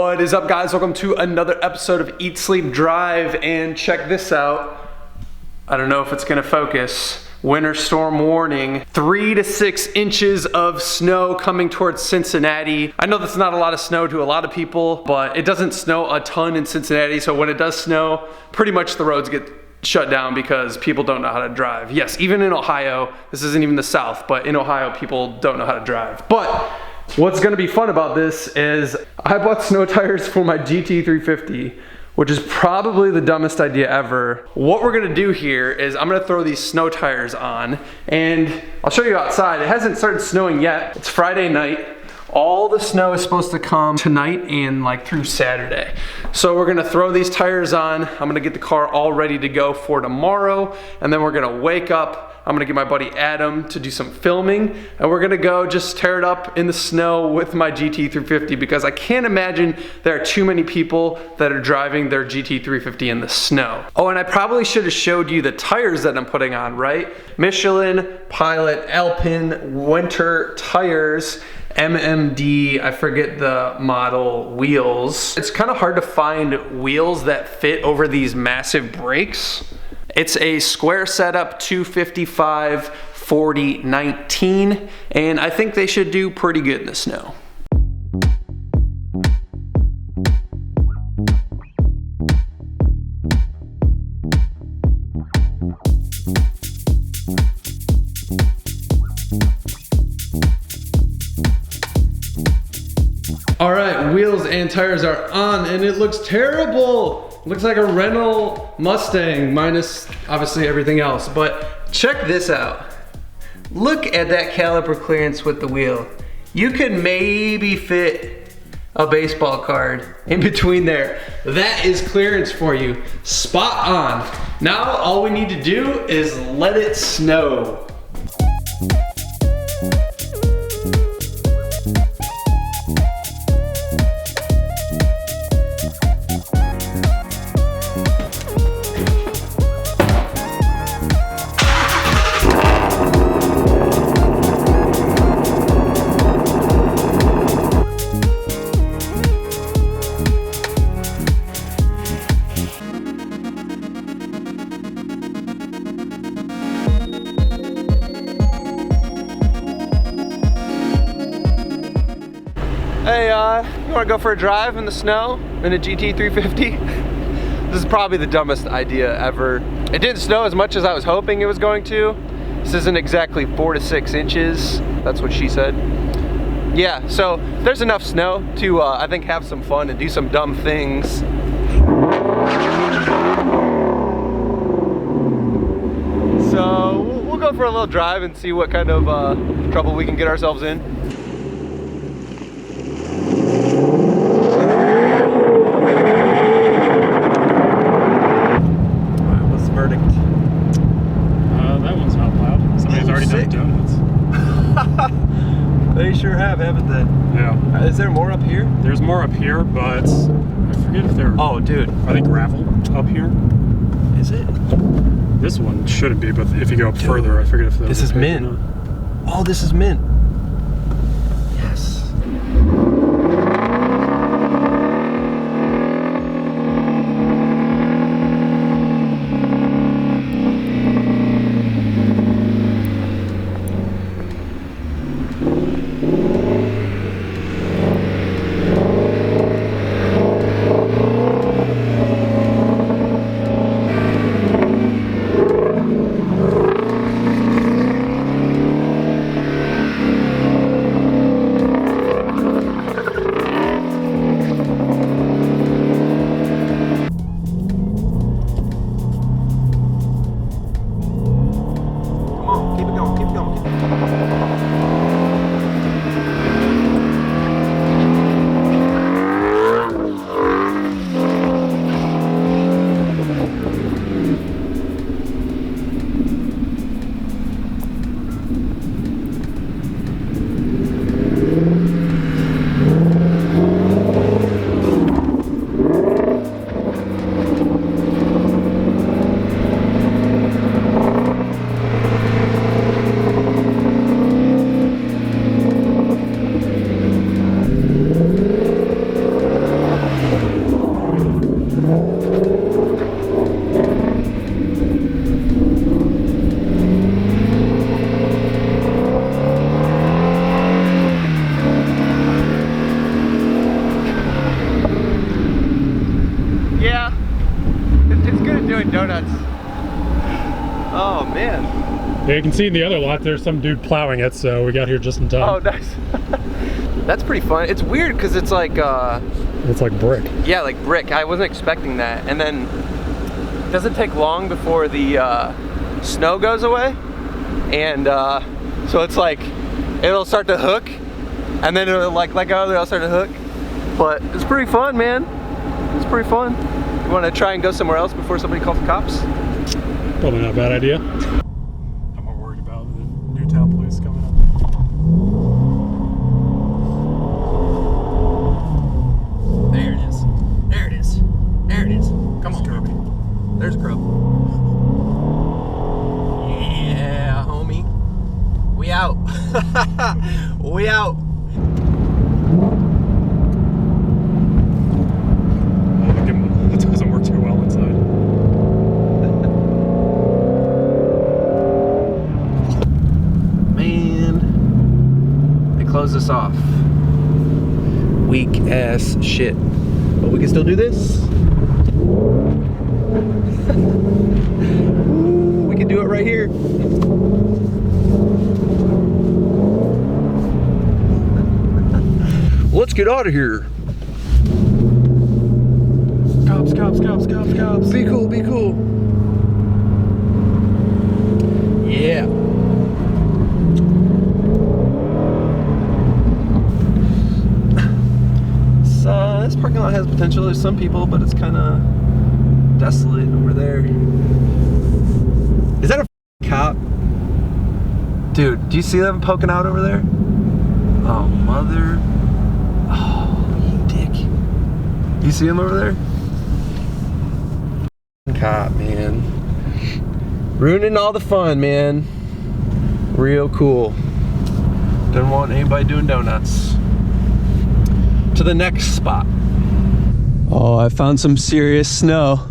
What is up, guys? Welcome to another episode of Eat, Sleep, Drive, and check this out. I don't know if it's gonna focus. Winter storm warning, 3 to 6 inches of snow coming towards Cincinnati. I know that's not a lot of snow to a lot of people, but it doesn't snow a ton in Cincinnati, so when it does snow, pretty much the roads get shut down because people don't know how to drive. Yes, even in Ohio, this isn't even the South, but in Ohio, people don't know how to drive. But what's gonna be fun about this is I bought snow tires for my GT350, which is probably the dumbest idea ever. What we're gonna do here is I'm gonna throw these snow tires on and I'll show you outside. It hasn't started snowing yet. It's Friday night. All the snow is supposed to come tonight and like through Saturday. So we're gonna throw these tires on. I'm gonna get the car all ready to go for tomorrow, and then we're gonna wake up. I'm gonna get my buddy Adam to do some filming, and we're gonna go just tear it up in the snow with my GT350 because I can't imagine there are too many people that are driving their GT350 in the snow. Oh, and I probably should have showed you the tires that I'm putting on, right? Michelin Pilot Alpins winter tires. MMD, I forget the model, wheels. It's kind of hard to find wheels that fit over these massive brakes. It's a square setup 255/40/19, and I think they should do pretty good in the snow. All right, wheels and tires are on, and it looks terrible. Looks like a Renault Mustang, minus obviously everything else. But check this out. Look at that caliper clearance with the wheel. You can maybe fit a baseball card in between there. That is clearance for you. Spot on. Now all we need to do is let it snow. Hey, you wanna go for a drive in the snow in a GT350? This is probably the dumbest idea ever. It didn't snow as much as I was hoping it was going to. This isn't exactly 4 to 6 inches. That's what she said. Yeah, so there's enough snow to, I think, have some fun and do some dumb things. So we'll go for a little drive and see what kind of trouble we can get ourselves in. They sure have, haven't they? Yeah. Is there more up here? There's more up here, but I forget if they're... Oh, dude. I think gravel up here. Is it? This one shouldn't be, but if you go up further, I forget if this is mint. Oh, this is mint. Yes. man. Yeah, you can see in the other lot there's some dude plowing it, so we got here just in time. Oh, nice. That's pretty fun. It's weird because it's like it's like brick. Yeah, like brick. I wasn't expecting that. And then it doesn't take long before the snow goes away, and so it's like it'll start to hook, and then it'll like let go, it'll start to hook. But it's pretty fun, man. It's pretty fun. You want to try and go somewhere else before somebody calls the cops? Probably not a bad idea. I'm more worried about the Newtown police coming up. There it is. There it is. There it is. Come on, Kirby. There's a crow. Yeah, homie. We out. We out. It doesn't work too well inside. Man, they closed us off. Weak ass shit. But we can still do this. We can do it right here. Let's get out of here. Cops, cops, cops, cops, cops. Be cool, be cool. Yeah. This parking lot has potential. There's some people, but it's kind of desolate over there. Is that a cop? Dude, do you see them poking out over there? Oh, mother. Oh, you dick. You see him over there? Cop, man. Ruining all the fun, man. Real cool. Don't want anybody doing donuts. To the next spot. Oh, I found some serious snow.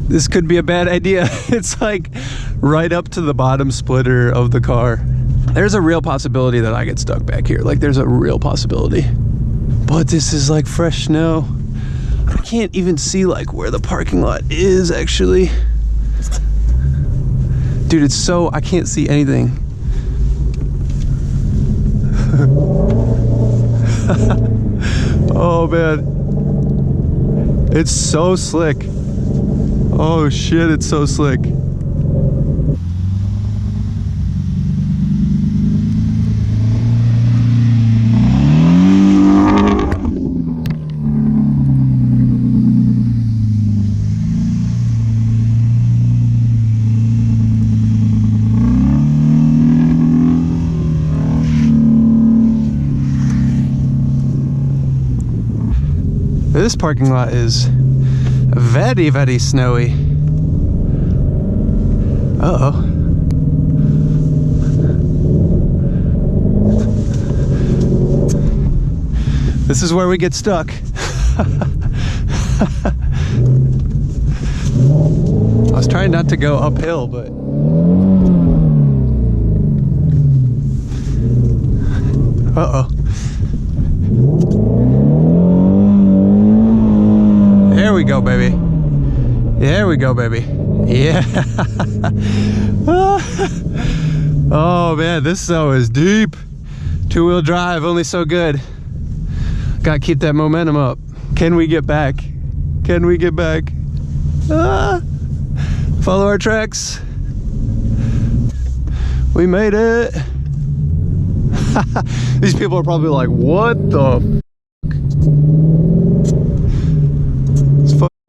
This could be a bad idea. It's like right up to the bottom splitter of the car. There's a real possibility that I get stuck back here. Like, there's a real possibility. But this is like fresh snow. I can't even see like where the parking lot is actually. Dude, it's so, I can't see anything. Oh man. It's so slick. Oh shit, it's so slick. This parking lot is very, very snowy. Uh-oh. This is where we get stuck. I was trying not to go uphill, but... Uh-oh. There we go, baby. There we go, baby. Yeah. Oh man, this snow is deep. Two-wheel drive, only so good. Gotta keep that momentum up. Can we get back? Can we get back? Follow our tracks. We made it. These people are probably like, what the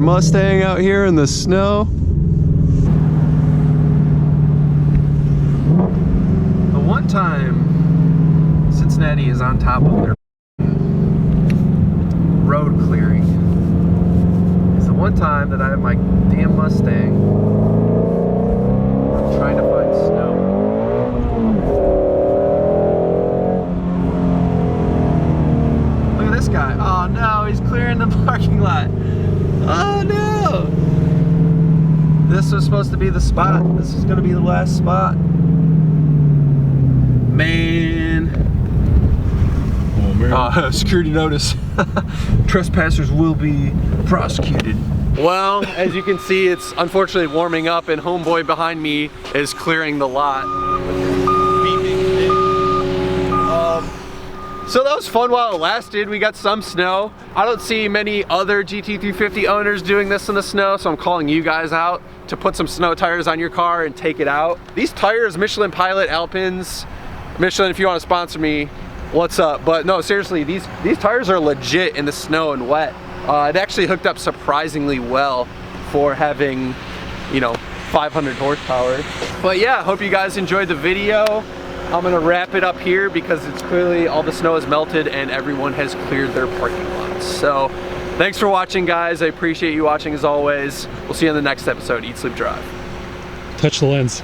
Mustang out here in the snow. The one time Cincinnati is on top of their road clearing is the one time that I have my damn Mustang trying to find snow. Look at this guy. Oh no, he's clearing the parking lot. Oh no! This was supposed to be the spot. This is gonna be the last spot. Man. Oh man. Security notice. Trespassers will be prosecuted. Well, as you can see, it's unfortunately warming up, and homeboy behind me is clearing the lot. So that was fun while it lasted. We got some snow. I don't see many other GT350 owners doing this in the snow, so I'm calling you guys out to put some snow tires on your car and take it out. These tires, Michelin Pilot Alpins, Michelin, if you want to sponsor me, what's up? But no, seriously, these tires are legit in the snow and wet. It actually hooked up surprisingly well for having, you know, 500 horsepower. But yeah, hope you guys enjoyed the video. I'm gonna wrap it up here because it's clearly all the snow has melted and everyone has cleared their parking lots. So thanks for watching, guys. I appreciate you watching as always. We'll see you in the next episode. Eat, Sleep, Drive. Touch the lens.